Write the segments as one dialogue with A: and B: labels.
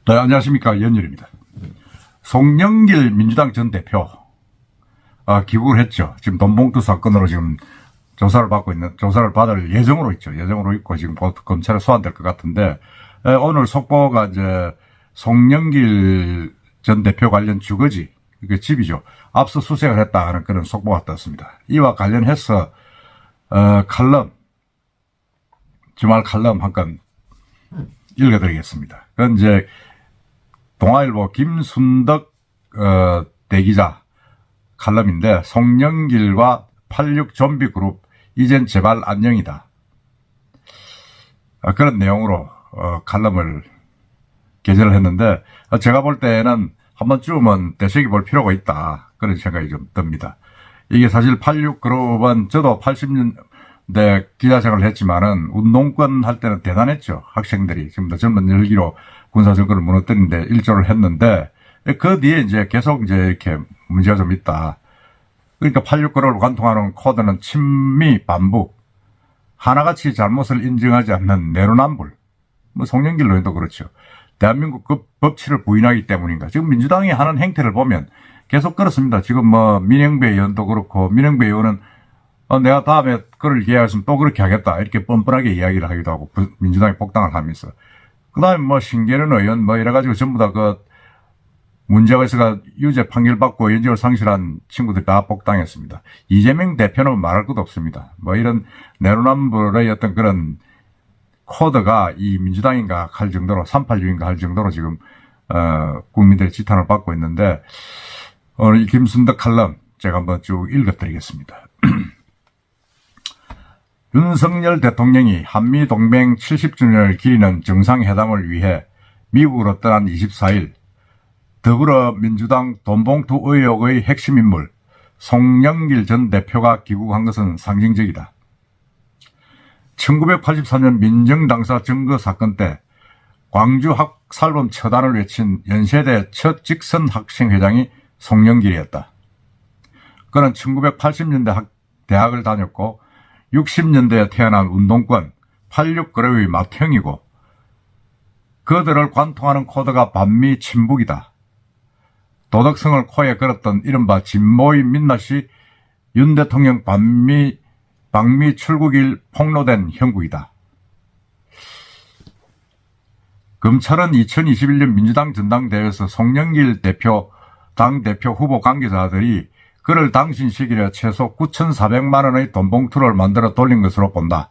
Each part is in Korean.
A: 네, 안녕하십니까. 연율입니다. 송영길 민주당 전 대표, 귀국을 했죠. 지금 돈봉투 사건으로 지금 조사를 받을 예정으로 있죠. 예정으로 있고 지금 곧 검찰에 소환될 것 같은데, 오늘 속보가 이제 송영길 전 대표 관련 주거지, 그 집이죠. 압수수색을 했다 하는 그런 속보가 떴습니다. 이와 관련해서, 주말 칼럼 한 건 읽어드리겠습니다. 그건 이제 동아일보 김순덕 대기자 칼럼인데, 송영길과 86 좀비그룹 이젠 제발 안녕이다, 그런 내용으로 칼럼을 게재를 했는데, 제가 볼 때는 한 번쯤은 되새겨볼 필요가 있다, 그런 생각이 좀 듭니다. 이게 사실 86그룹은 저도 80년대 기자생활을 했지만은 운동권 할 때는 대단했죠. 학생들이 지금 더 젊은 열기로 군사정권을 무너뜨리는데 일조를 했는데, 그 뒤에 이제 계속 이제 이렇게 문제가 좀 있다. 그러니까 86그룹을 관통하는 코드는 친미, 반북, 하나같이 잘못을 인정하지 않는 내로남불. 뭐 송영길 의원도 그렇죠. 대한민국 그 법치를 부인하기 때문인가. 지금 민주당이 하는 행태를 보면 계속 그렇습니다. 지금 뭐 민영배 의원도 그렇고, 민영배 의원은 내가 다음에 그걸 기회했으면 또 그렇게 하겠다, 이렇게 뻔뻔하게 이야기를 하기도 하고, 민주당이 복당을 하면서. 그 다음에 뭐 신계련 의원 뭐 이래가지고 전부 다 그 문제가 있어가 유죄 판결받고 의원직을 상실한 친구들이 다 복당했습니다. 이재명 대표는 말할 것도 없습니다. 뭐 이런 내로남불의 어떤 그런 코드가 이 민주당인가 할 정도로, 386인가 할 정도로 지금 국민들의 지탄을 받고 있는데, 오늘 이 김순덕 칼럼 제가 한번 쭉 읽어드리겠습니다. 윤석열 대통령이 한미동맹 70주년을 기리는 정상회담을 위해 미국으로 떠난 24일, 더불어민주당 돈봉투 의혹의 핵심 인물 송영길 전 대표가 귀국한 것은 상징적이다. 1984년 민정당사 증거 사건 때 광주 학살범 처단을 외친 연세대 첫 직선 학생회장이 송영길이었다. 그는 1980년대 대학을 다녔고 60년대에 태어난 운동권 86그룹의 맏형이고, 그들을 관통하는 코드가 반미 친북이다. 도덕성을 코에 걸었던 이른바 진보의 민낯이 윤 대통령 방미 출국일 폭로된 형국이다. 검찰은 2021년 민주당 전당대회에서 송영길 당대표 후보 관계자들이 그를 당신 시기에 최소 9,400만 원의 돈봉투를 만들어 돌린 것으로 본다.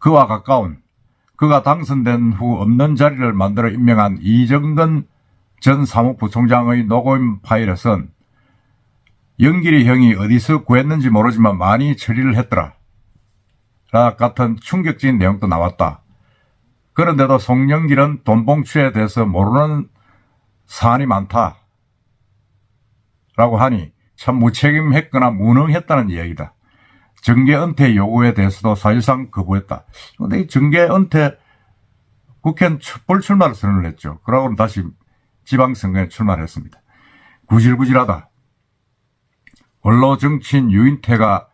A: 그와 가까운, 그가 당선된 후 없는 자리를 만들어 임명한 이정근 전 사무부총장의 녹음 파일에선 영길이 형이 어디서 구했는지 모르지만 많이 처리를 했더라, 라 같은 충격적인 내용도 나왔다. 그런데도 송영길은 돈봉투에 대해서 모르는 사안이 많다, 라고 하니 참 무책임했거나 무능했다는 이야기다. 정계 은퇴 요구에 대해서도 사실상 거부했다. 그런데 이 정계 은퇴, 국회는 불출마를 선언을 했죠. 그러고는 다시 지방선거에 출마를 했습니다. 구질구질하다. 원로 정치인 유인태가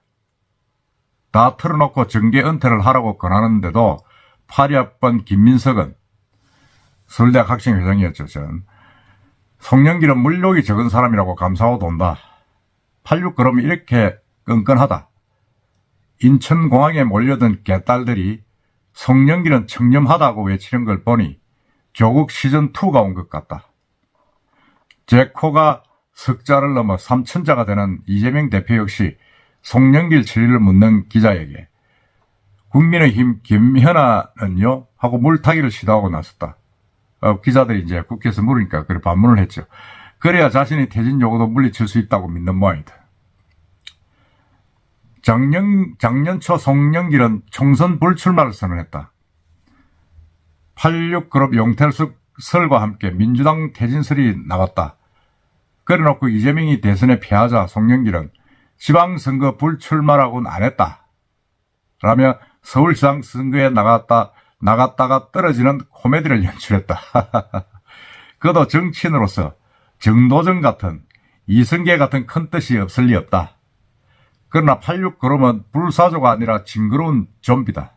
A: 다 털어놓고 정계 은퇴를 하라고 권하는데도 82학번 김민석은, 서울대학 학생회장이었죠. 전 송영길은 물욕이 적은 사람이라고 감사하고 돈다. 86그룹이 이렇게 끈끈하다. 인천공항에 몰려든 개딸들이 송영길은 청렴하다고 외치는 걸 보니 조국 시즌2가 온 것 같다. 제코가 석자를 넘어 삼천자가 되는 이재명 대표 역시 송영길 처리를 묻는 기자에게 국민의힘 김현아는요? 하고 물타기를 시도하고 나섰다. 기자들이 이제 국회에서 물으니까 그래 반문을 했죠. 그래야 자신이 퇴진 요구도 물리칠 수 있다고 믿는 모양이다. 작년 초 송영길은 총선 불출마를 선언했다. 86그룹 용태설과 함께 민주당 퇴진설이 나왔다. 그래놓고 이재명이 대선에 패하자 송영길은 지방선거 불출마라고는 안 했다, 라며 서울시장 선거에 나갔다가 떨어지는 코미디를 연출했다. 그도 정치인으로서 정도전 같은, 이성계 같은 큰 뜻이 없을 리 없다. 그러나 86그룹은 불사조가 아니라 징그러운 좀비다.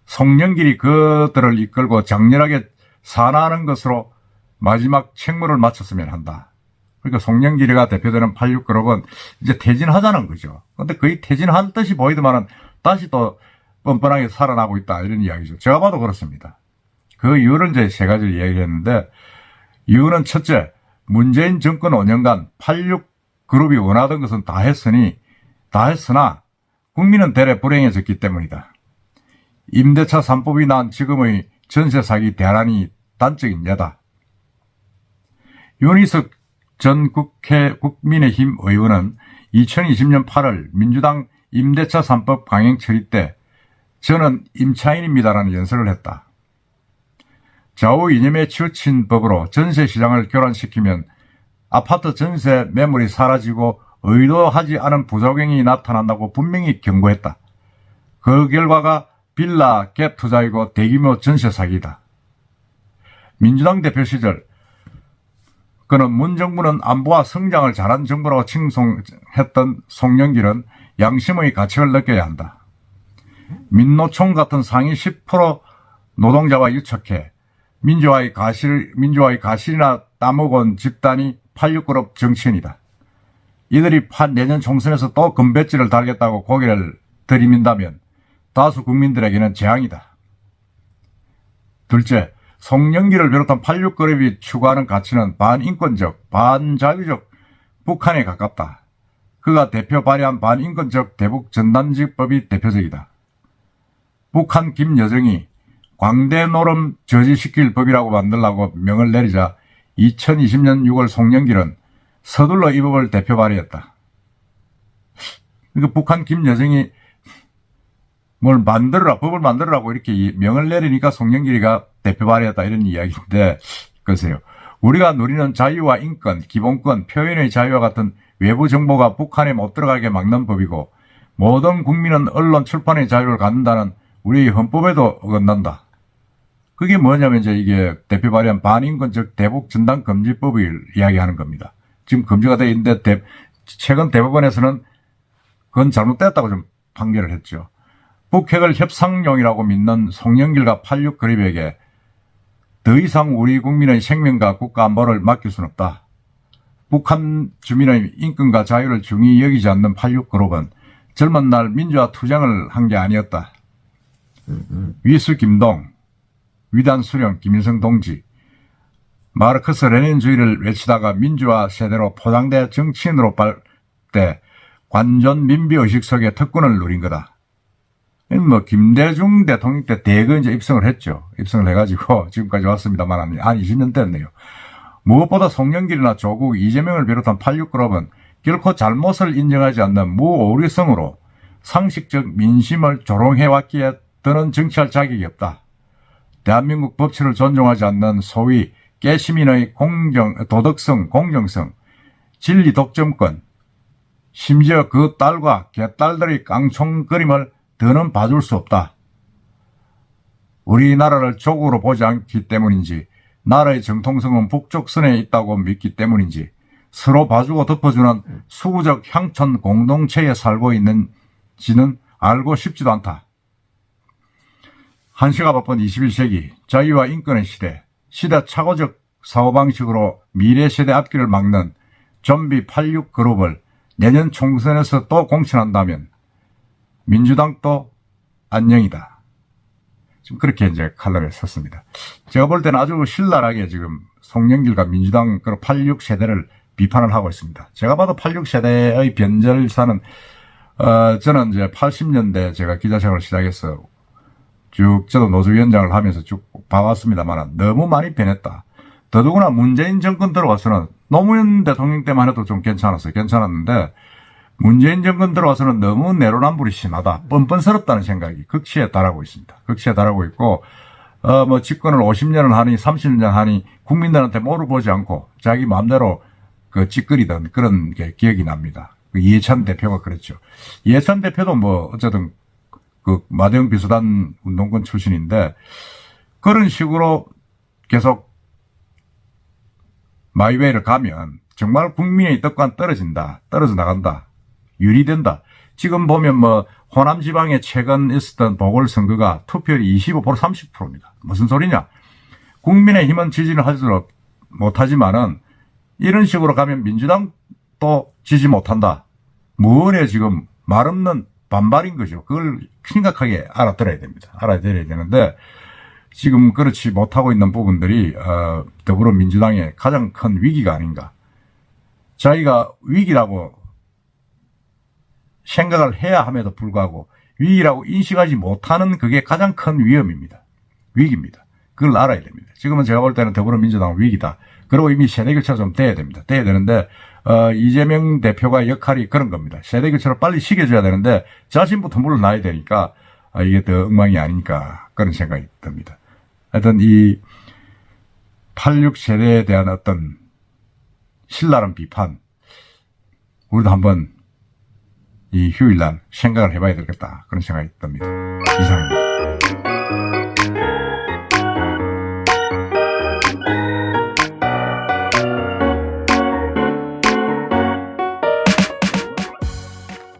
A: 송영길이 그들을 이끌고 장렬하게 산화하는 것으로 마지막 책무를 마쳤으면 한다. 그러니까 송영길이가 대표되는 86그룹은 이제 퇴진하자는 거죠. 근데 거의 퇴진한 듯이 보이더만은 다시 또 뻔뻔하게 살아나고 있다. 이런 이야기죠. 제가 봐도 그렇습니다. 그 이유를 이제 세 가지를 이야기했는데, 이유는 첫째, 문재인 정권 5년간 86그룹이 원하던 것은 다 했으나 국민은 대래 불행해졌기 때문이다. 임대차 3법이 난 지금의 전세 사기 대란이 단적인 예다. 윤희석 전 국민의힘 의원은 2020년 8월 민주당 임대차 3법 강행 처리 때 저는 임차인입니다라는 연설을 했다. 좌우 이념에 치우친 법으로 전세 시장을 교란시키면 아파트 전세 매물이 사라지고 의도하지 않은 부작용이 나타난다고 분명히 경고했다. 그 결과가 빌라 갭 투자이고 대규모 전세 사기다. 민주당 대표 시절 그는 문정부는 안보와 성장을 잘한 정부라고 칭송했던 송영길은 양심의 가책을 느껴야 한다. 민노총 같은 상위 10% 노동자와 유착해 민주화의 가실이나 따먹은 집단이 86그룹 정치인이다. 이들이 내년 총선에서 또 금배지를 달겠다고 고개를 들이민다면 다수 국민들에게는 재앙이다. 둘째, 송영길을 비롯한 86그룹이 추구하는 가치는 반인권적, 반자유적 북한에 가깝다. 그가 대표 발의한 반인권적 대북 전단지법이 대표적이다. 북한 김여정이 광대 노름 저지시킬 법이라고 만들라고 명을 내리자 2020년 6월 송영길은 서둘러 이 법을 대표 발의했다. 그러니까 북한 김여정이 법을 만들으라고 이렇게 명을 내리니까 송영길이가 대표 발의했다 이런 이야기인데, 글쎄요. 우리가 누리는 자유와 인권, 기본권, 표현의 자유와 같은 외부 정보가 북한에 못 들어가게 막는 법이고 모든 국민은 언론 출판의 자유를 갖는다는 우리 헌법에도 어긋난다. 그게 뭐냐면 이제 이게 대표 발의한 반인권적 대북 전단 금지법을 이야기하는 겁니다. 지금 금지가 되어 있는데 최근 대법원에서는 그건 잘못됐다고 좀 판결을 했죠. 북핵을 협상용이라고 믿는 송영길과 86그룹에게 더 이상 우리 국민의 생명과 국가 안보를 맡길 수는 없다. 북한 주민의 인권과 자유를 중히 여기지 않는 86그룹은 젊은 날 민주화 투쟁을 한 게 아니었다. 위수 김동, 위단 수령 김일성 동지, 마르크스 레닌주의를 외치다가 민주화 세대로 포장돼 정치인으로 때 관전 민비의식 속에 특권을 누린 거다. 김대중 대통령 때 대거 이제 입성을 했죠. 입성을 해가지고 지금까지 왔습니다만 한 20년 됐네요. 무엇보다 송영길이나 조국, 이재명을 비롯한 86그룹은 결코 잘못을 인정하지 않는 무오류성으로 상식적 민심을 조롱해왔기에 더는 정치할 자격이 없다. 대한민국 법치를 존중하지 않는 소위 깨시민의 도덕성, 공정성, 진리 독점권, 심지어 그 딸과 개딸들의 깡총거림을 더는 봐줄 수 없다. 우리나라를 조국으로 보지 않기 때문인지 나라의 정통성은 북쪽선에 있다고 믿기 때문인지 서로 봐주고 덮어주는 수구적 향천 공동체에 살고 있는지는 알고 싶지도 않다. 한시가 바쁜 21세기 자유와 인권의 시대착오적 사고방식으로 미래 세대 앞길을 막는 좀비 86그룹을 내년 총선에서 또 공천한다면 민주당도 안녕이다. 지금 그렇게 이제 칼럼에 썼습니다. 제가 볼 때는 아주 신랄하게 지금 송영길과 민주당 86세대를 비판을 하고 있습니다. 제가 봐도 86세대의 변절사는 저는 이제 80년대 제가 기자생활을 시작해서 쭉 저도 노조위원장을 하면서 쭉 봐왔습니다만 너무 많이 변했다. 더더구나 문재인 정권 들어와서는 노무현 대통령 때만 해도 좀 괜찮았는데 문재인 정권 들어와서는 너무 내로남불이 심하다. 뻔뻔스럽다는 생각이 극치에 달하고 있습니다. 극치에 달하고 있고 집권을 50년을 하니 30년 하니 국민들한테 물어보지 않고 자기 마음대로 찌끄리던 그런 게 기억이 납니다. 이해찬 대표가 그랬죠. 이해찬 대표도 어쨌든 마대영 비수단 운동권 출신인데 그런 식으로 계속 마이웨이를 가면 정말 국민의 뜻과는 떨어져 나간다. 유리된다. 지금 보면 호남 지방에 최근 있었던 보궐선거가 투표율이 25% 30%입니다. 무슨 소리냐. 국민의힘은 지지를 할수록 못하지만은 이런 식으로 가면 민주당도 지지 못한다. 뭐래 지금 말없는 반발인 거죠. 그걸 심각하게 알아들어야 됩니다. 알아들어야 되는데 지금 그렇지 못하고 있는 부분들이 더불어민주당의 가장 큰 위기가 아닌가. 자기가 위기라고 생각을 해야 함에도 불구하고 위기라고 인식하지 못하는 그게 가장 큰 위험입니다. 위기입니다. 그걸 알아야 됩니다. 지금은 제가 볼 때는 더불어민주당은 위기다. 그리고 이미 세대교체가 좀 돼야 됩니다. 돼야 되는데 이재명 대표가 역할이 그런 겁니다. 세대교체를 빨리 시켜줘야 되는데 자신부터 물러나야 되니까 이게 더 엉망이 아닌가 그런 생각이 듭니다. 하여튼 이 86세대에 대한 어떤 신랄한 비판 우리도 한번 이 휴일날 생각을 해봐야 되겠다 그런 생각이 듭니다. 이상입니다.